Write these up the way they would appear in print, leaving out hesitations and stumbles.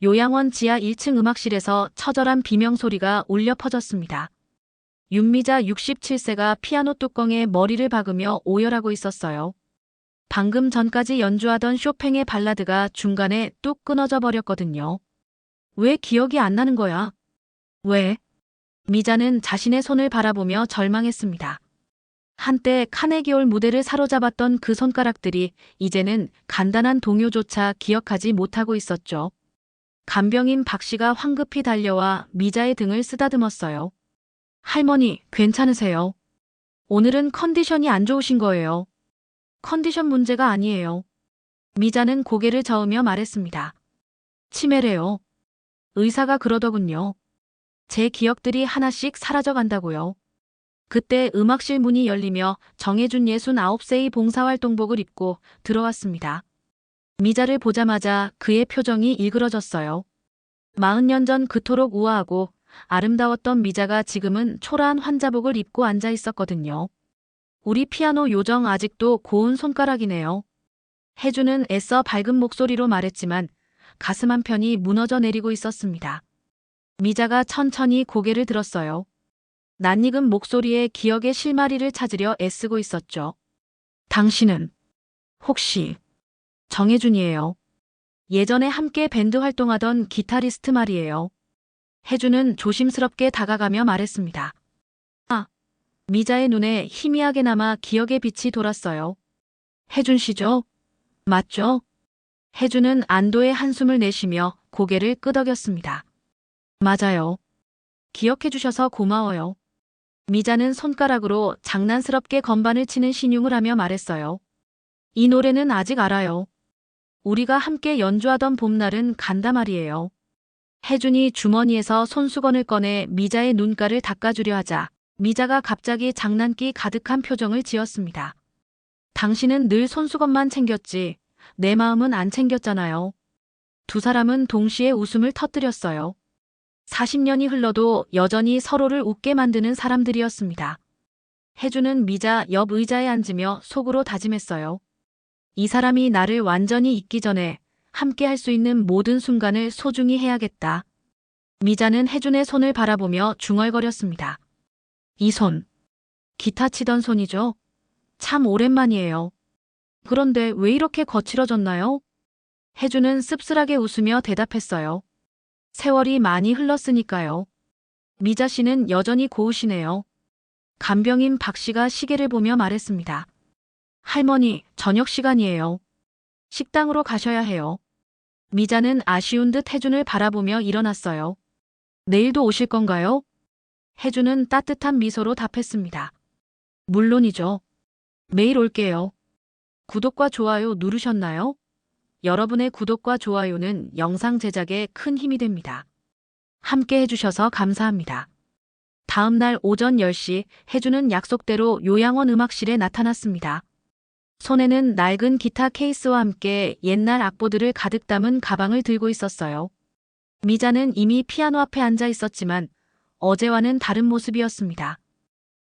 요양원 지하 1층 음악실에서 처절한 비명소리가 울려 퍼졌습니다. 윤미자 67세가 피아노 뚜껑에 머리를 박으며 오열하고 있었어요. 방금 전까지 연주하던 쇼팽의 발라드가 중간에 뚝 끊어져 버렸거든요. 왜 기억이 안 나는 거야? 왜? 미자는 자신의 손을 바라보며 절망했습니다. 한때 카네기홀 무대를 사로잡았던 그 손가락들이 이제는 간단한 동요조차 기억하지 못하고 있었죠. 간병인 박 씨가 황급히 달려와 미자의 등을 쓰다듬었어요. 할머니, 괜찮으세요? 오늘은 컨디션이 안 좋으신 거예요. 컨디션 문제가 아니에요. 미자는 고개를 저으며 말했습니다. 치매래요. 의사가 그러더군요. 제 기억들이 하나씩 사라져 간다고요. 그때 음악실 문이 열리며 정혜준 69세의 봉사활동복을 입고 들어왔습니다. 미자를 보자마자 그의 표정이 일그러졌어요. 40년 전 그토록 우아하고 아름다웠던 미자가 지금은 초라한 환자복을 입고 앉아 있었거든요. 우리 피아노 요정 아직도 고운 손가락이네요. 혜주는 애써 밝은 목소리로 말했지만 가슴 한편이 무너져 내리고 있었습니다. 미자가 천천히 고개를 들었어요. 낯익은 목소리에 기억의 실마리를 찾으려 애쓰고 있었죠. 당신은 혹시 정혜준이에요. 예전에 함께 밴드 활동하던 기타리스트 말이에요. 혜주는 조심스럽게 다가가며 말했습니다. 아, 미자의 눈에 희미하게나마 기억의 빛이 돌았어요. 혜준 씨죠? 맞죠? 혜주는 안도의 한숨을 내쉬며 고개를 끄덕였습니다. 맞아요. 기억해 주셔서 고마워요. 미자는 손가락으로 장난스럽게 건반을 치는 신용을 하며 말했어요. 이 노래는 아직 알아요. 우리가 함께 연주하던 봄날은 간다 말이에요. 혜준이 주머니에서 손수건을 꺼내 미자의 눈가를 닦아주려 하자 미자가 갑자기 장난기 가득한 표정을 지었습니다. 당신은 늘 손수건만 챙겼지 내 마음은 안 챙겼잖아요. 두 사람은 동시에 웃음을 터뜨렸어요. 40년이 흘러도 여전히 서로를 웃게 만드는 사람들이었습니다. 혜주는 미자 옆 의자에 앉으며 속으로 다짐했어요. 이 사람이 나를 완전히 잊기 전에 함께 할 수 있는 모든 순간을 소중히 해야겠다. 미자는 혜준의 손을 바라보며 중얼거렸습니다. 이 손. 기타 치던 손이죠? 참 오랜만이에요. 그런데 왜 이렇게 거칠어졌나요? 혜준은 씁쓸하게 웃으며 대답했어요. 세월이 많이 흘렀으니까요. 미자 씨는 여전히 고우시네요. 간병인 박 씨가 시계를 보며 말했습니다. 할머니, 저녁 시간이에요. 식당으로 가셔야 해요. 미자는 아쉬운 듯 혜준을 바라보며 일어났어요. 내일도 오실 건가요? 혜준은 따뜻한 미소로 답했습니다. 물론이죠. 매일 올게요. 구독과 좋아요 누르셨나요? 여러분의 구독과 좋아요는 영상 제작에 큰 힘이 됩니다. 함께 해주셔서 감사합니다. 다음 날 오전 10시 혜준은 약속대로 요양원 음악실에 나타났습니다. 손에는 낡은 기타 케이스와 함께 옛날 악보들을 가득 담은 가방을 들고 있었어요. 미자는 이미 피아노 앞에 앉아 있었지만 어제와는 다른 모습이었습니다.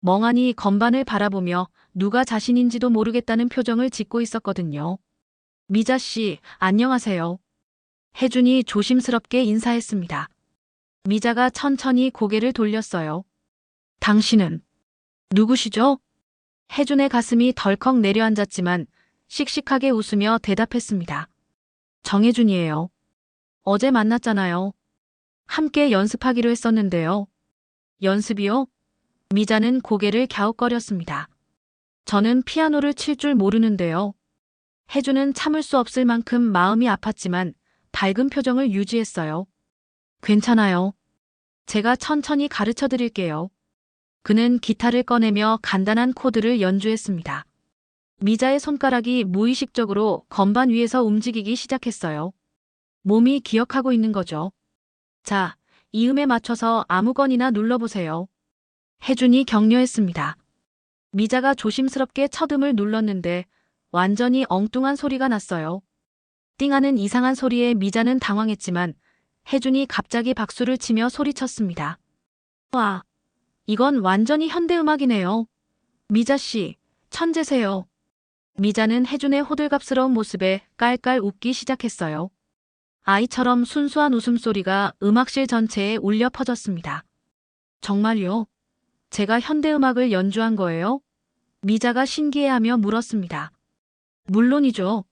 멍하니 건반을 바라보며 누가 자신인지도 모르겠다는 표정을 짓고 있었거든요. 미자 씨, 안녕하세요. 혜준이 조심스럽게 인사했습니다. 미자가 천천히 고개를 돌렸어요. 당신은 누구시죠? 혜준의 가슴이 덜컥 내려앉았지만 씩씩하게 웃으며 대답했습니다. 정혜준이에요. 어제 만났잖아요. 함께 연습하기로 했었는데요. 연습이요? 미자는 고개를 갸웃거렸습니다. 저는 피아노를 칠 줄 모르는데요. 혜준은 참을 수 없을 만큼 마음이 아팠지만 밝은 표정을 유지했어요. 괜찮아요. 제가 천천히 가르쳐 드릴게요. 그는 기타를 꺼내며 간단한 코드를 연주했습니다. 미자의 손가락이 무의식적으로 건반 위에서 움직이기 시작했어요. 몸이 기억하고 있는 거죠. 자, 이 음에 맞춰서 아무거니나 눌러보세요. 혜준이 격려했습니다. 미자가 조심스럽게 첫음을 눌렀는데 완전히 엉뚱한 소리가 났어요. 띵하는 이상한 소리에 미자는 당황했지만 혜준이 갑자기 박수를 치며 소리쳤습니다. 와, 이건 완전히 현대음악이네요. 미자씨, 천재세요. 미자는 혜준의 호들갑스러운 모습에 깔깔 웃기 시작했어요. 아이처럼 순수한 웃음소리가 음악실 전체에 울려 퍼졌습니다. 정말요? 제가 현대음악을 연주한 거예요? 미자가 신기해하며 물었습니다. 물론이죠.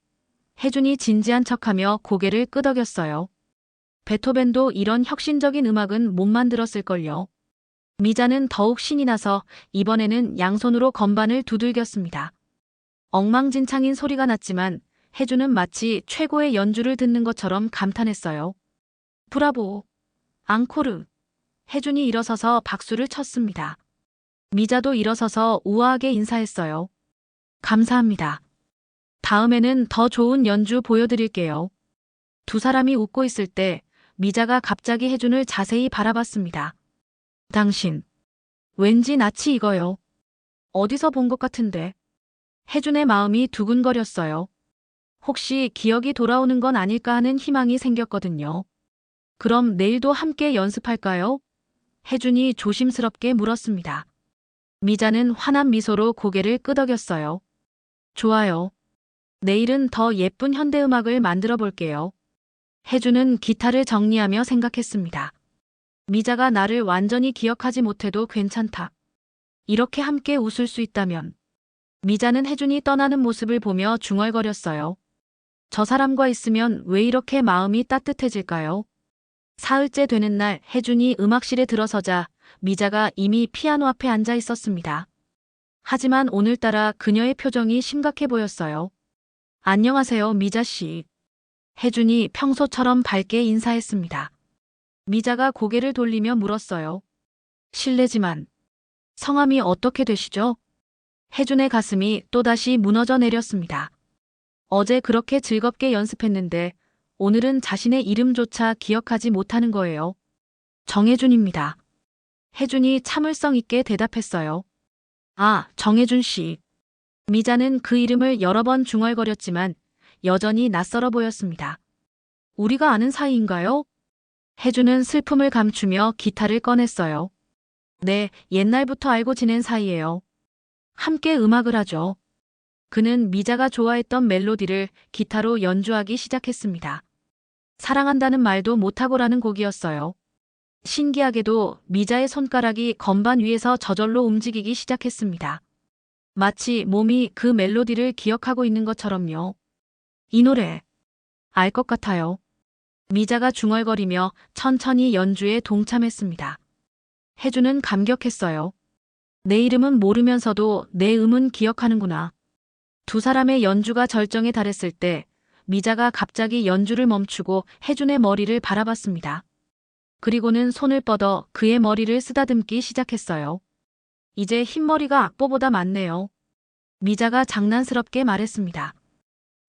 혜준이 진지한 척하며 고개를 끄덕였어요. 베토벤도 이런 혁신적인 음악은 못 만들었을걸요. 미자는 더욱 신이 나서 이번에는 양손으로 건반을 두들겼습니다. 엉망진창인 소리가 났지만 혜준은 마치 최고의 연주를 듣는 것처럼 감탄했어요. 브라보! 앙코르! 혜준이 일어서서 박수를 쳤습니다. 미자도 일어서서 우아하게 인사했어요. 감사합니다. 다음에는 더 좋은 연주 보여드릴게요. 두 사람이 웃고 있을 때 미자가 갑자기 혜준을 자세히 바라봤습니다. 당신, 왠지 낯이 익어요. 어디서 본 것 같은데. 혜준의 마음이 두근거렸어요. 혹시 기억이 돌아오는 건 아닐까 하는 희망이 생겼거든요. 그럼 내일도 함께 연습할까요? 혜준이 조심스럽게 물었습니다. 미자는 환한 미소로 고개를 끄덕였어요. 좋아요. 내일은 더 예쁜 현대음악을 만들어 볼게요. 혜준은 기타를 정리하며 생각했습니다. 미자가 나를 완전히 기억하지 못해도 괜찮다. 이렇게 함께 웃을 수 있다면. 미자는 혜준이 떠나는 모습을 보며 중얼거렸어요. 저 사람과 있으면 왜 이렇게 마음이 따뜻해질까요? 사흘째 되는 날 혜준이 음악실에 들어서자 미자가 이미 피아노 앞에 앉아 있었습니다. 하지만 오늘따라 그녀의 표정이 심각해 보였어요. 안녕하세요, 미자 씨. 혜준이 평소처럼 밝게 인사했습니다. 미자가 고개를 돌리며 물었어요. 실례지만 성함이 어떻게 되시죠? 혜준의 가슴이 또다시 무너져 내렸습니다. 어제 그렇게 즐겁게 연습했는데 오늘은 자신의 이름조차 기억하지 못하는 거예요. 정혜준입니다. 혜준이 참을성 있게 대답했어요. 아, 정혜준 씨. 미자는 그 이름을 여러 번 중얼거렸지만 여전히 낯설어 보였습니다. 우리가 아는 사이인가요? 혜준은 슬픔을 감추며 기타를 꺼냈어요. 네, 옛날부터 알고 지낸 사이예요. 함께 음악을 하죠. 그는 미자가 좋아했던 멜로디를 기타로 연주하기 시작했습니다. 사랑한다는 말도 못하고라는 곡이었어요. 신기하게도 미자의 손가락이 건반 위에서 저절로 움직이기 시작했습니다. 마치 몸이 그 멜로디를 기억하고 있는 것처럼요. 이 노래, 알 것 같아요. 미자가 중얼거리며 천천히 연주에 동참했습니다. 혜준은 감격했어요. 내 이름은 모르면서도 내 음은 기억하는구나. 두 사람의 연주가 절정에 달했을 때 미자가 갑자기 연주를 멈추고 혜준의 머리를 바라봤습니다. 그리고는 손을 뻗어 그의 머리를 쓰다듬기 시작했어요. 이제 흰머리가 악보보다 많네요. 미자가 장난스럽게 말했습니다.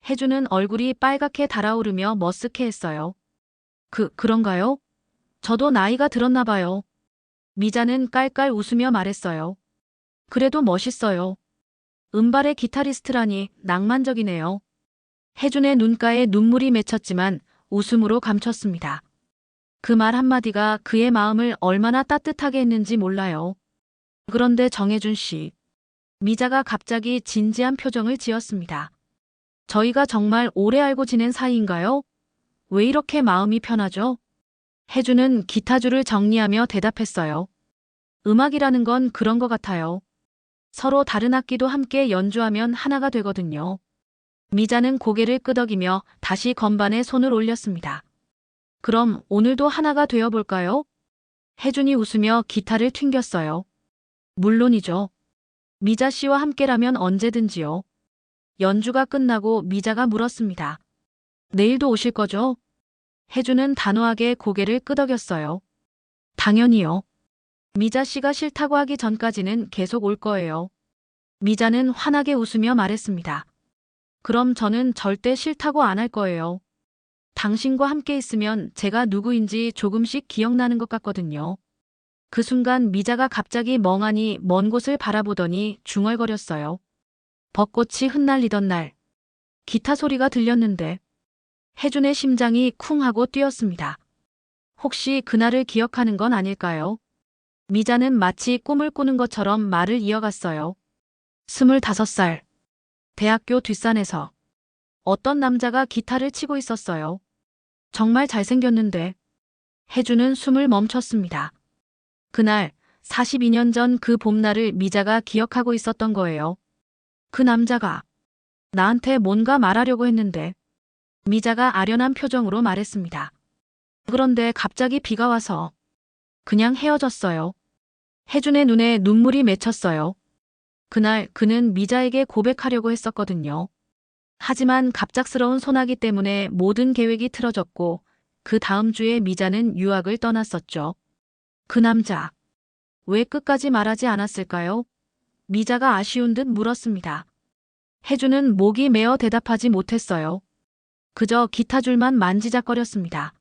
혜준은 얼굴이 빨갛게 달아오르며 머쓱해했어요. 그런가요? 저도 나이가 들었나 봐요. 미자는 깔깔 웃으며 말했어요. 그래도 멋있어요. 음발의 기타리스트라니 낭만적이네요. 혜준의 눈가에 눈물이 맺혔지만 웃음으로 감췄습니다. 그 말 한마디가 그의 마음을 얼마나 따뜻하게 했는지 몰라요. 그런데 정혜준 씨. 미자가 갑자기 진지한 표정을 지었습니다. 저희가 정말 오래 알고 지낸 사이인가요? 왜 이렇게 마음이 편하죠? 혜준은 기타줄을 정리하며 대답했어요. 음악이라는 건 그런 것 같아요. 서로 다른 악기도 함께 연주하면 하나가 되거든요. 미자는 고개를 끄덕이며 다시 건반에 손을 올렸습니다. 그럼 오늘도 하나가 되어볼까요? 혜준이 웃으며 기타를 튕겼어요. 물론이죠. 미자 씨와 함께라면 언제든지요. 연주가 끝나고 미자가 물었습니다. 내일도 오실 거죠? 혜준은 단호하게 고개를 끄덕였어요. 당연히요. 미자 씨가 싫다고 하기 전까지는 계속 올 거예요. 미자는 환하게 웃으며 말했습니다. 그럼 저는 절대 싫다고 안 할 거예요. 당신과 함께 있으면 제가 누구인지 조금씩 기억나는 것 같거든요. 그 순간 미자가 갑자기 멍하니 먼 곳을 바라보더니 중얼거렸어요. 벚꽃이 흩날리던 날, 기타 소리가 들렸는데 혜준의 심장이 쿵 하고 뛰었습니다. 혹시 그날을 기억하는 건 아닐까요? 미자는 마치 꿈을 꾸는 것처럼 말을 이어갔어요. 25살. 대학교 뒷산에서 어떤 남자가 기타를 치고 있었어요. 정말 잘생겼는데. 혜주는 숨을 멈췄습니다. 그날 42년 전 그 봄날을 미자가 기억하고 있었던 거예요. 그 남자가 나한테 뭔가 말하려고 했는데 미자가 아련한 표정으로 말했습니다. 그런데 갑자기 비가 와서 그냥 헤어졌어요. 혜준의 눈에 눈물이 맺혔어요. 그날 그는 미자에게 고백하려고 했었거든요. 하지만 갑작스러운 소나기 때문에 모든 계획이 틀어졌고 그 다음 주에 미자는 유학을 떠났었죠. 그 남자, 왜 끝까지 말하지 않았을까요? 미자가 아쉬운 듯 물었습니다. 혜주는 목이 메어 대답하지 못했어요. 그저 기타 줄만 만지작거렸습니다.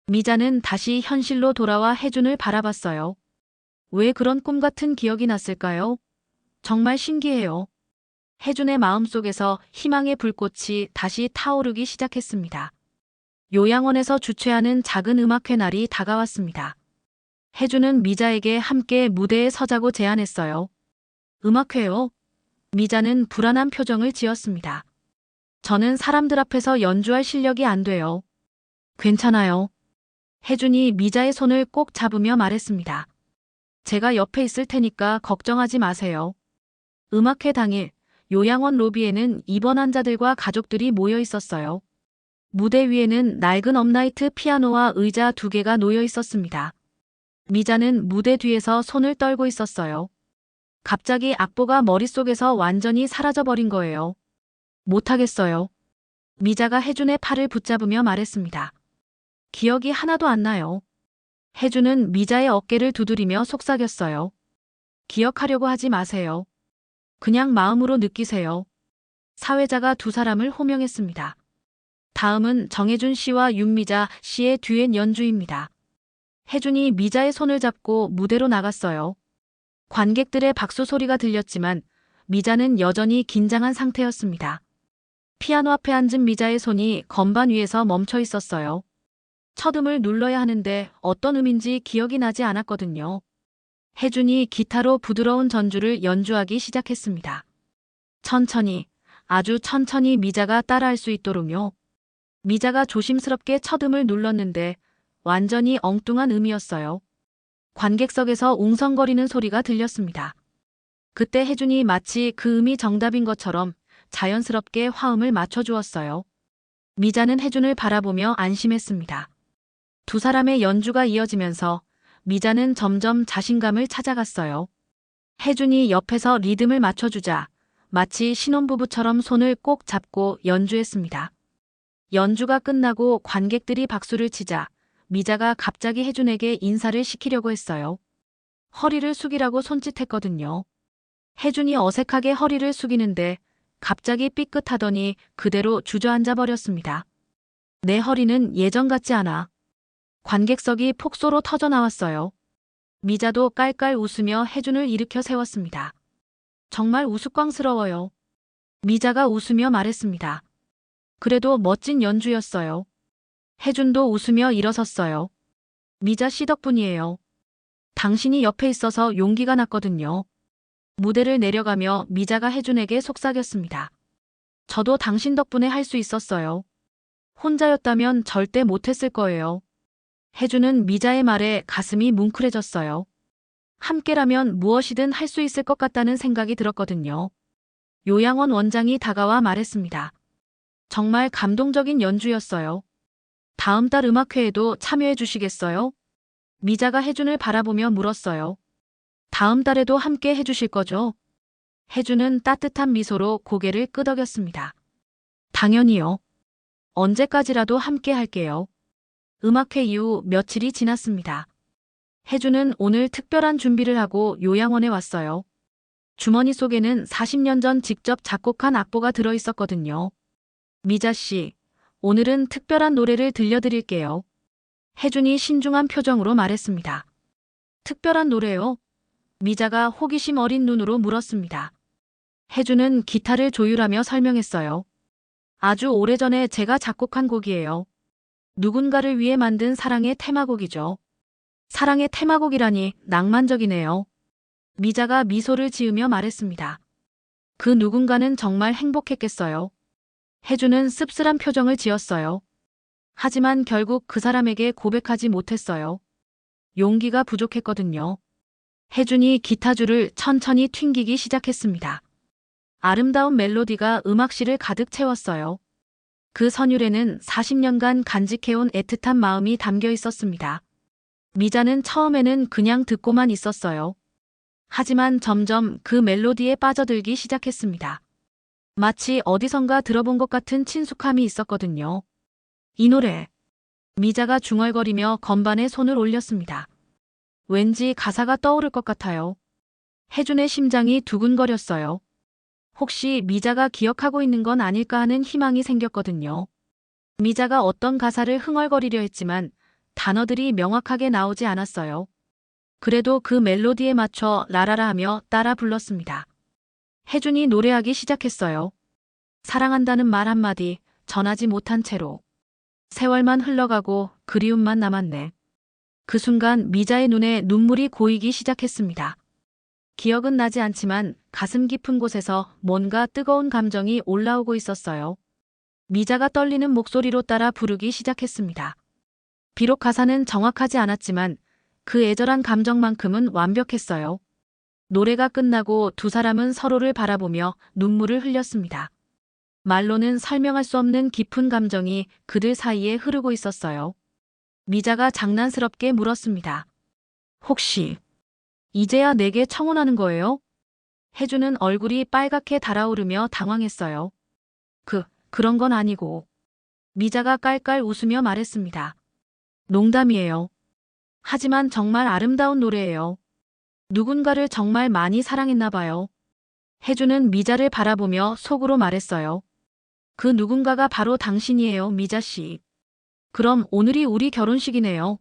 미자는 다시 현실로 돌아와 혜준을 바라봤어요. 왜 그런 꿈 같은 기억이 났을까요? 정말 신기해요. 혜준의 마음속에서 희망의 불꽃이 다시 타오르기 시작했습니다. 요양원에서 주최하는 작은 음악회 날이 다가왔습니다. 혜준은 미자에게 함께 무대에 서자고 제안했어요. 음악회요? 미자는 불안한 표정을 지었습니다. 저는 사람들 앞에서 연주할 실력이 안 돼요. 괜찮아요. 혜준이 미자의 손을 꼭 잡으며 말했습니다. 제가 옆에 있을 테니까 걱정하지 마세요. 음악회 당일 요양원 로비에는 입원 환자들과 가족들이 모여 있었어요. 무대 위에는 낡은 업라이트 피아노와 의자 2개가 놓여 있었습니다. 미자는 무대 뒤에서 손을 떨고 있었어요. 갑자기 악보가 머릿속에서 완전히 사라져버린 거예요. 못하겠어요. 미자가 혜준의 팔을 붙잡으며 말했습니다. 기억이 하나도 안 나요. 혜준은 미자의 어깨를 두드리며 속삭였어요. 기억하려고 하지 마세요. 그냥 마음으로 느끼세요. 사회자가 2사람을 호명했습니다. 다음은 정혜준 씨와 윤미자 씨의 듀엣 연주입니다. 혜준이 미자의 손을 잡고 무대로 나갔어요. 관객들의 박수 소리가 들렸지만 미자는 여전히 긴장한 상태였습니다. 피아노 앞에 앉은 미자의 손이 건반 위에서 멈춰 있었어요. 첫 음을 눌러야 하는데 어떤 음인지 기억이 나지 않았거든요. 혜준이 기타로 부드러운 전주를 연주하기 시작했습니다. 천천히, 아주 천천히 미자가 따라할 수 있도록요. 미자가 조심스럽게 첫 음을 눌렀는데 완전히 엉뚱한 음이었어요. 관객석에서 웅성거리는 소리가 들렸습니다. 그때 혜준이 마치 그 음이 정답인 것처럼 자연스럽게 화음을 맞춰주었어요. 미자는 혜준을 바라보며 안심했습니다. 2사람의 연주가 이어지면서 미자는 점점 자신감을 찾아갔어요. 혜준이 옆에서 리듬을 맞춰주자 마치 신혼부부처럼 손을 꼭 잡고 연주했습니다. 연주가 끝나고 관객들이 박수를 치자 미자가 갑자기 혜준에게 인사를 시키려고 했어요. 허리를 숙이라고 손짓했거든요. 혜준이 어색하게 허리를 숙이는데 갑자기 삐끗하더니 그대로 주저앉아 버렸습니다. 내 허리는 예전 같지 않아. 관객석이 폭소로 터져나왔어요. 미자도 깔깔 웃으며 혜준을 일으켜 세웠습니다. 정말 우스꽝스러워요. 미자가 웃으며 말했습니다. 그래도 멋진 연주였어요. 혜준도 웃으며 일어섰어요. 미자 씨 덕분이에요. 당신이 옆에 있어서 용기가 났거든요. 무대를 내려가며 미자가 혜준에게 속삭였습니다. 저도 당신 덕분에 할 수 있었어요. 혼자였다면 절대 못했을 거예요. 혜준은 미자의 말에 가슴이 뭉클해졌어요. 함께라면 무엇이든 할 수 있을 것 같다는 생각이 들었거든요. 요양원 원장이 다가와 말했습니다. 정말 감동적인 연주였어요. 다음 달 음악회에도 참여해 주시겠어요? 미자가 혜준을 바라보며 물었어요. 다음 달에도 함께 해주실 거죠? 혜준은 따뜻한 미소로 고개를 끄덕였습니다. 당연히요. 언제까지라도 함께 할게요. 음악회 이후 며칠이 지났습니다. 혜준은 오늘 특별한 준비를 하고 요양원에 왔어요. 주머니 속에는 40년 전 직접 작곡한 악보가 들어 있었거든요. 미자 씨, 오늘은 특별한 노래를 들려드릴게요. 혜준이 신중한 표정으로 말했습니다. 특별한 노래요? 미자가 호기심 어린 눈으로 물었습니다. 혜준은 기타를 조율하며 설명했어요. 아주 오래전에 제가 작곡한 곡이에요. 누군가를 위해 만든 사랑의 테마곡이죠. 사랑의 테마곡이라니 낭만적이네요. 미자가 미소를 지으며 말했습니다. 그 누군가는 정말 행복했겠어요. 혜준은 씁쓸한 표정을 지었어요. 하지만 결국 그 사람에게 고백하지 못했어요. 용기가 부족했거든요. 혜준이 기타줄을 천천히 튕기기 시작했습니다. 아름다운 멜로디가 음악실을 가득 채웠어요. 그 선율에는 40년간 간직해온 애틋한 마음이 담겨 있었습니다. 미자는 처음에는 그냥 듣고만 있었어요. 하지만 점점 그 멜로디에 빠져들기 시작했습니다. 마치 어디선가 들어본 것 같은 친숙함이 있었거든요. 이 노래. 미자가 중얼거리며 건반에 손을 올렸습니다. 왠지 가사가 떠오를 것 같아요. 혜준의 심장이 두근거렸어요. 혹시 미자가 기억하고 있는 건 아닐까 하는 희망이 생겼거든요. 미자가 어떤 가사를 흥얼거리려 했지만 단어들이 명확하게 나오지 않았어요. 그래도 그 멜로디에 맞춰 라라라 하며 따라 불렀습니다. 혜준이 노래하기 시작했어요. 사랑한다는 말 한마디 전하지 못한 채로. 세월만 흘러가고 그리움만 남았네. 그 순간 미자의 눈에 눈물이 고이기 시작했습니다. 기억은 나지 않지만 가슴 깊은 곳에서 뭔가 뜨거운 감정이 올라오고 있었어요. 미자가 떨리는 목소리로 따라 부르기 시작했습니다. 비록 가사는 정확하지 않았지만 그 애절한 감정만큼은 완벽했어요. 노래가 끝나고 두 사람은 서로를 바라보며 눈물을 흘렸습니다. 말로는 설명할 수 없는 깊은 감정이 그들 사이에 흐르고 있었어요. 미자가 장난스럽게 물었습니다. 혹시 이제야 내게 청혼하는 거예요? 혜주는 얼굴이 빨갛게 달아오르며 당황했어요. 그런 건 아니고. 미자가 깔깔 웃으며 말했습니다. 농담이에요. 하지만 정말 아름다운 노래예요. 누군가를 정말 많이 사랑했나 봐요. 혜주는 미자를 바라보며 속으로 말했어요. 그 누군가가 바로 당신이에요, 미자 씨. 그럼 오늘이 우리 결혼식이네요.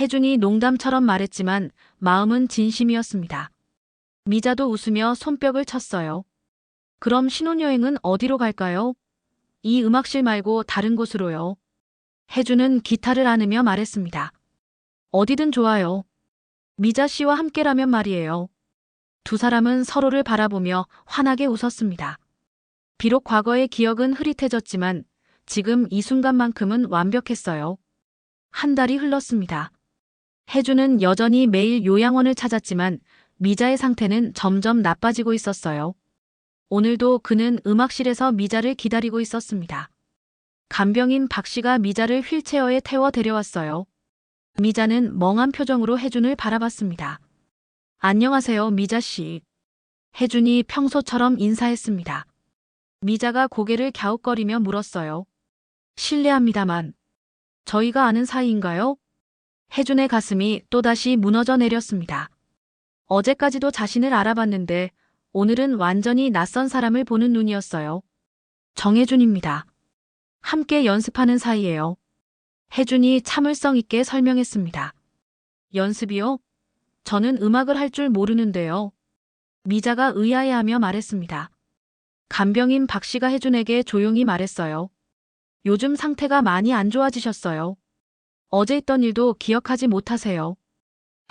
혜준이 농담처럼 말했지만 마음은 진심이었습니다. 미자도 웃으며 손뼉을 쳤어요. 그럼 신혼여행은 어디로 갈까요? 이 음악실 말고 다른 곳으로요. 혜준은 기타를 안으며 말했습니다. 어디든 좋아요. 미자 씨와 함께라면 말이에요. 두 사람은 서로를 바라보며 환하게 웃었습니다. 비록 과거의 기억은 흐릿해졌지만 지금 이 순간만큼은 완벽했어요. 한 달이 흘렀습니다. 혜주는 여전히 매일 요양원을 찾았지만 미자의 상태는 점점 나빠지고 있었어요. 오늘도 그는 음악실에서 미자를 기다리고 있었습니다. 간병인 박 씨가 미자를 휠체어에 태워 데려왔어요. 미자는 멍한 표정으로 혜준을 바라봤습니다. 안녕하세요, 미자 씨. 혜준이 평소처럼 인사했습니다. 미자가 고개를 갸웃거리며 물었어요. 실례합니다만 저희가 아는 사이인가요? 혜준의 가슴이 또다시 무너져 내렸습니다. 어제까지도 자신을 알아봤는데 오늘은 완전히 낯선 사람을 보는 눈이었어요. 정혜준입니다. 함께 연습하는 사이예요. 혜준이 참을성 있게 설명했습니다. 연습이요? 저는 음악을 할 줄 모르는데요. 미자가 의아해하며 말했습니다. 간병인 박 씨가 혜준에게 조용히 말했어요. 요즘 상태가 많이 안 좋아지셨어요. 어제 있던 일도 기억하지 못하세요.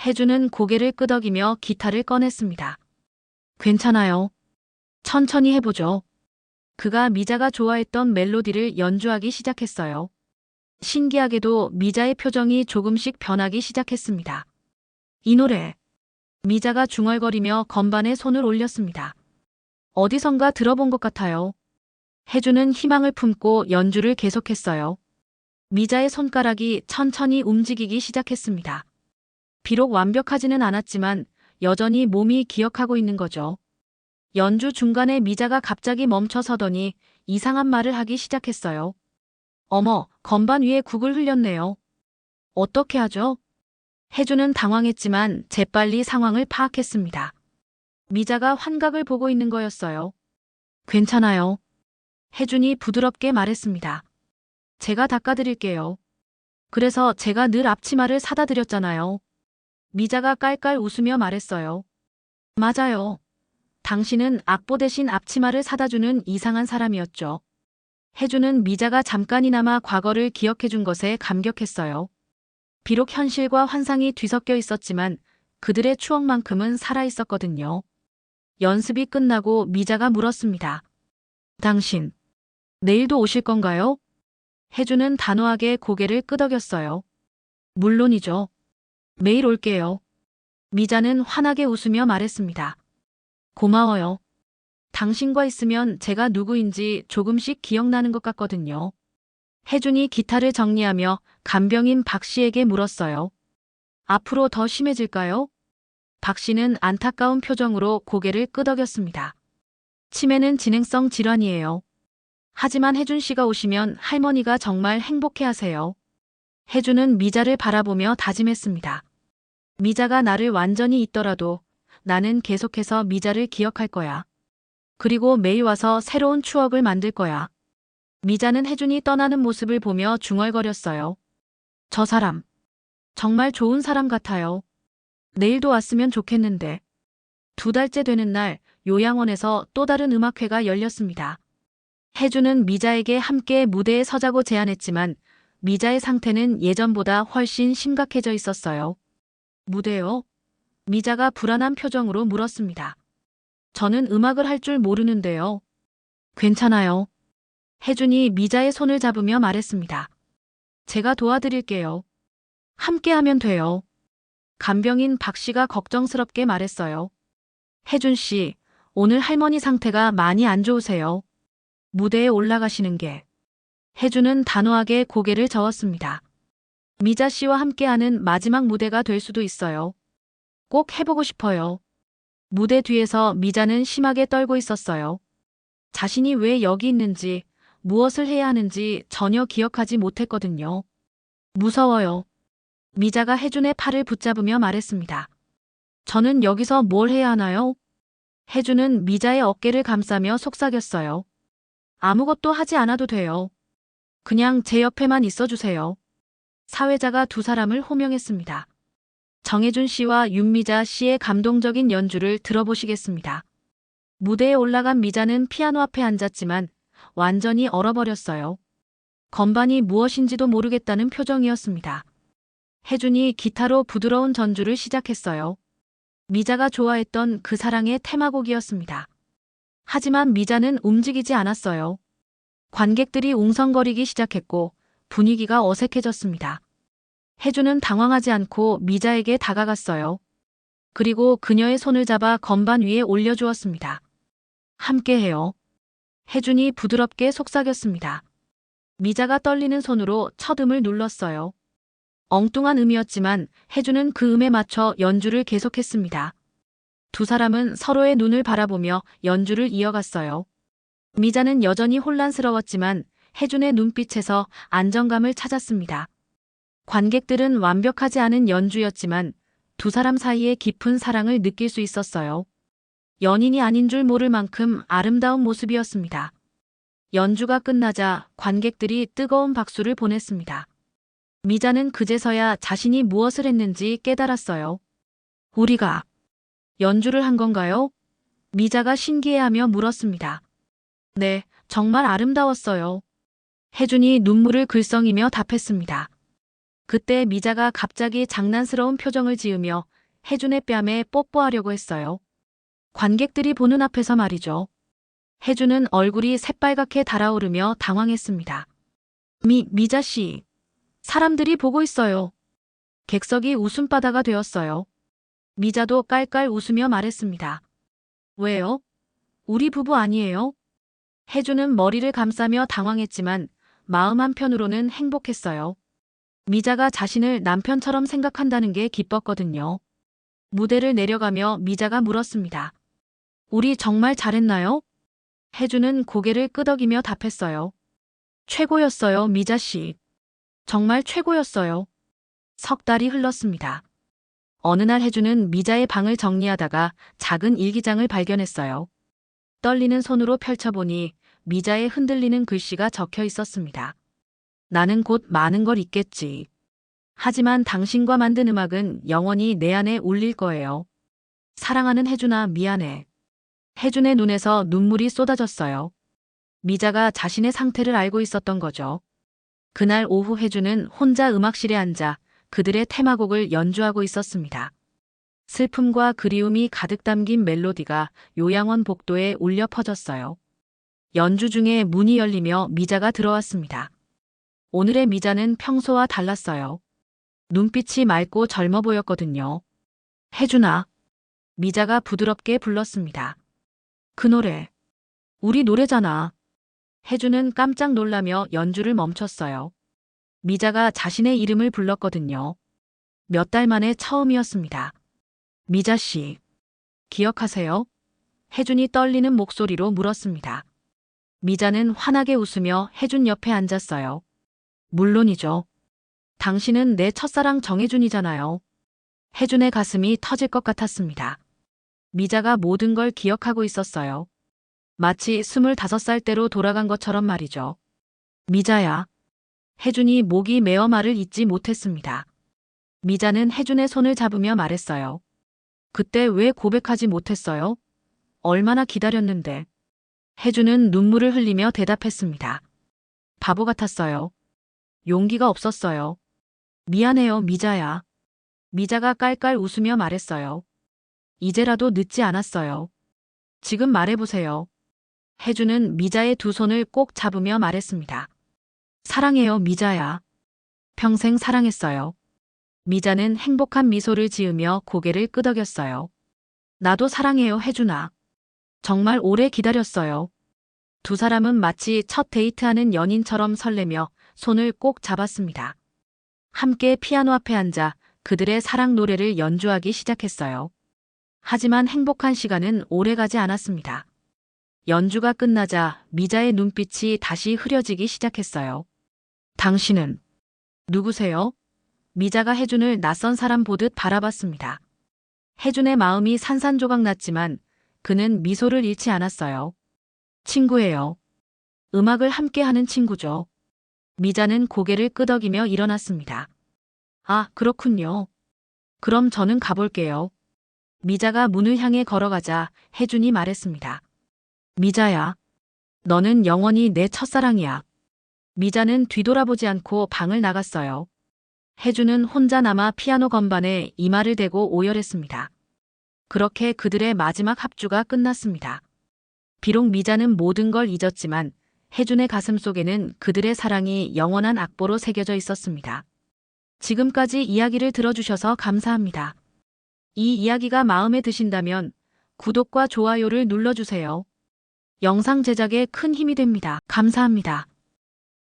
혜준은 고개를 끄덕이며 기타를 꺼냈습니다. 괜찮아요. 천천히 해보죠. 그가 미자가 좋아했던 멜로디를 연주하기 시작했어요. 신기하게도 미자의 표정이 조금씩 변하기 시작했습니다. 이 노래. 미자가 중얼거리며 건반에 손을 올렸습니다. 어디선가 들어본 것 같아요. 혜주는 희망을 품고 연주를 계속했어요. 미자의 손가락이 천천히 움직이기 시작했습니다. 비록 완벽하지는 않았지만 여전히 몸이 기억하고 있는 거죠. 연주 중간에 미자가 갑자기 멈춰서더니 이상한 말을 하기 시작했어요. 어머, 건반 위에 국을 흘렸네요. 어떻게 하죠? 혜주는 당황했지만 재빨리 상황을 파악했습니다. 미자가 환각을 보고 있는 거였어요. 괜찮아요. 혜준이 부드럽게 말했습니다. 제가 닦아드릴게요. 그래서 제가 늘 앞치마를 사다 드렸잖아요. 미자가 깔깔 웃으며 말했어요. 맞아요. 당신은 악보 대신 앞치마를 사다 주는 이상한 사람이었죠. 혜준은 미자가 잠깐이나마 과거를 기억해준 것에 감격했어요. 비록 현실과 환상이 뒤섞여 있었지만 그들의 추억만큼은 살아있었거든요. 연습이 끝나고 미자가 물었습니다. 당신, 내일도 오실 건가요? 혜주는 단호하게 고개를 끄덕였어요. 물론이죠. 매일 올게요. 미자는 환하게 웃으며 말했습니다. 고마워요. 당신과 있으면 제가 누구인지 조금씩 기억나는 것 같거든요. 혜준이 기타를 정리하며 간병인 박 씨에게 물었어요. 앞으로 더 심해질까요? 박 씨는 안타까운 표정으로 고개를 끄덕였습니다. 치매는 진행성 질환이에요. 하지만 혜준 씨가 오시면 할머니가 정말 행복해 하세요. 혜준은 미자를 바라보며 다짐했습니다. 미자가 나를 완전히 잊더라도 나는 계속해서 미자를 기억할 거야. 그리고 매일 와서 새로운 추억을 만들 거야. 미자는 혜준이 떠나는 모습을 보며 중얼거렸어요. 저 사람, 정말 좋은 사람 같아요. 내일도 왔으면 좋겠는데. 2달째 되는 날 요양원에서 또 다른 음악회가 열렸습니다. 혜준은 미자에게 함께 무대에 서자고 제안했지만 미자의 상태는 예전보다 훨씬 심각해져 있었어요. 무대요? 미자가 불안한 표정으로 물었습니다. 저는 음악을 할 줄 모르는데요. 괜찮아요. 혜준이 미자의 손을 잡으며 말했습니다. 제가 도와드릴게요. 함께 하면 돼요. 간병인 박 씨가 걱정스럽게 말했어요. 혜준 씨, 오늘 할머니 상태가 많이 안 좋으세요. 무대에 올라가시는 게. 혜준은 단호하게 고개를 저었습니다. 미자 씨와 함께하는 마지막 무대가 될 수도 있어요. 꼭 해보고 싶어요. 무대 뒤에서 미자는 심하게 떨고 있었어요. 자신이 왜 여기 있는지, 무엇을 해야 하는지 전혀 기억하지 못했거든요. 무서워요. 미자가 혜준의 팔을 붙잡으며 말했습니다. 저는 여기서 뭘 해야 하나요? 혜준은 미자의 어깨를 감싸며 속삭였어요. 아무것도 하지 않아도 돼요. 그냥 제 옆에만 있어주세요. 사회자가 2사람을 호명했습니다. 정혜준 씨와 윤미자 씨의 감동적인 연주를 들어보시겠습니다. 무대에 올라간 미자는 피아노 앞에 앉았지만 완전히 얼어버렸어요. 건반이 무엇인지도 모르겠다는 표정이었습니다. 혜준이 기타로 부드러운 전주를 시작했어요. 미자가 좋아했던 그 사랑의 테마곡이었습니다. 하지만 미자는 움직이지 않았어요. 관객들이 웅성거리기 시작했고 분위기가 어색해졌습니다. 혜준은 당황하지 않고 미자에게 다가갔어요. 그리고 그녀의 손을 잡아 건반 위에 올려주었습니다. 함께해요. 혜준이 부드럽게 속삭였습니다. 미자가 떨리는 손으로 첫 음을 눌렀어요. 엉뚱한 음이었지만 혜준은 그 음에 맞춰 연주를 계속했습니다. 2사람은 서로의 눈을 바라보며 연주를 이어갔어요. 미자는 여전히 혼란스러웠지만 혜준의 눈빛에서 안정감을 찾았습니다. 관객들은 완벽하지 않은 연주였지만 2사람 사이의 깊은 사랑을 느낄 수 있었어요. 연인이 아닌 줄 모를 만큼 아름다운 모습이었습니다. 연주가 끝나자 관객들이 뜨거운 박수를 보냈습니다. 미자는 그제서야 자신이 무엇을 했는지 깨달았어요. 우리가 연주를 한 건가요? 미자가 신기해하며 물었습니다. 네, 정말 아름다웠어요. 혜준이 눈물을 글썽이며 답했습니다. 그때 미자가 갑자기 장난스러운 표정을 지으며 혜준의 뺨에 뽀뽀하려고 했어요. 관객들이 보는 앞에서 말이죠. 혜준은 얼굴이 새빨갛게 달아오르며 당황했습니다. 미자 씨, 사람들이 보고 있어요. 객석이 웃음바다가 되었어요. 미자도 깔깔 웃으며 말했습니다. 왜요? 우리 부부 아니에요? 혜준은 머리를 감싸며 당황했지만 마음 한편으로는 행복했어요. 미자가 자신을 남편처럼 생각한다는 게 기뻤거든요. 무대를 내려가며 미자가 물었습니다. 우리 정말 잘했나요? 혜준은 고개를 끄덕이며 답했어요. 최고였어요, 미자 씨. 정말 최고였어요. 3달이 흘렀습니다. 어느 날 혜준은 미자의 방을 정리하다가 작은 일기장을 발견했어요. 떨리는 손으로 펼쳐보니 미자의 흔들리는 글씨가 적혀 있었습니다. 나는 곧 많은 걸 잊겠지. 하지만 당신과 만든 음악은 영원히 내 안에 울릴 거예요. 사랑하는 혜준아, 미안해. 혜준의 눈에서 눈물이 쏟아졌어요. 미자가 자신의 상태를 알고 있었던 거죠. 그날 오후 혜준은 혼자 음악실에 앉아 그들의 테마곡을 연주하고 있었습니다. 슬픔과 그리움이 가득 담긴 멜로디가 요양원 복도에 울려 퍼졌어요. 연주 중에 문이 열리며 미자가 들어왔습니다. 오늘의 미자는 평소와 달랐어요. 눈빛이 맑고 젊어 보였거든요. 혜준아. 미자가 부드럽게 불렀습니다. 그 노래. 우리 노래잖아. 혜준은 깜짝 놀라며 연주를 멈췄어요. 미자가 자신의 이름을 불렀거든요. 몇 달 만에 처음이었습니다. 미자 씨, 기억하세요? 혜준이 떨리는 목소리로 물었습니다. 미자는 환하게 웃으며 혜준 옆에 앉았어요. 물론이죠. 당신은 내 첫사랑 정혜준이잖아요. 혜준의 가슴이 터질 것 같았습니다. 미자가 모든 걸 기억하고 있었어요. 마치 25살 때로 돌아간 것처럼 말이죠. 미자야. 혜준이 목이 메어 말을 잇지 못했습니다. 미자는 혜준의 손을 잡으며 말했어요. 그때 왜 고백하지 못했어요? 얼마나 기다렸는데. 혜준은 눈물을 흘리며 대답했습니다. 바보 같았어요. 용기가 없었어요. 미안해요, 미자야. 미자가 깔깔 웃으며 말했어요. 이제라도 늦지 않았어요. 지금 말해보세요. 혜준은 미자의 두 손을 꼭 잡으며 말했습니다. 사랑해요, 미자야. 평생 사랑했어요. 미자는 행복한 미소를 지으며 고개를 끄덕였어요. 나도 사랑해요, 혜준아. 정말 오래 기다렸어요. 두 사람은 마치 첫 데이트하는 연인처럼 설레며 손을 꼭 잡았습니다. 함께 피아노 앞에 앉아 그들의 사랑 노래를 연주하기 시작했어요. 하지만 행복한 시간은 오래가지 않았습니다. 연주가 끝나자 미자의 눈빛이 다시 흐려지기 시작했어요. 당신은 누구세요? 미자가 혜준을 낯선 사람 보듯 바라봤습니다. 혜준의 마음이 산산조각 났지만 그는 미소를 잃지 않았어요. 친구예요. 음악을 함께하는 친구죠. 미자는 고개를 끄덕이며 일어났습니다. 아, 그렇군요. 그럼 저는 가볼게요. 미자가 문을 향해 걸어가자 혜준이 말했습니다. 미자야, 너는 영원히 내 첫사랑이야. 미자는 뒤돌아보지 않고 방을 나갔어요. 혜준은 혼자 남아 피아노 건반에 이마를 대고 오열했습니다. 그렇게 그들의 마지막 합주가 끝났습니다. 비록 미자는 모든 걸 잊었지만 혜준의 가슴 속에는 그들의 사랑이 영원한 악보로 새겨져 있었습니다. 지금까지 이야기를 들어주셔서 감사합니다. 이 이야기가 마음에 드신다면 구독과 좋아요를 눌러주세요. 영상 제작에 큰 힘이 됩니다. 감사합니다.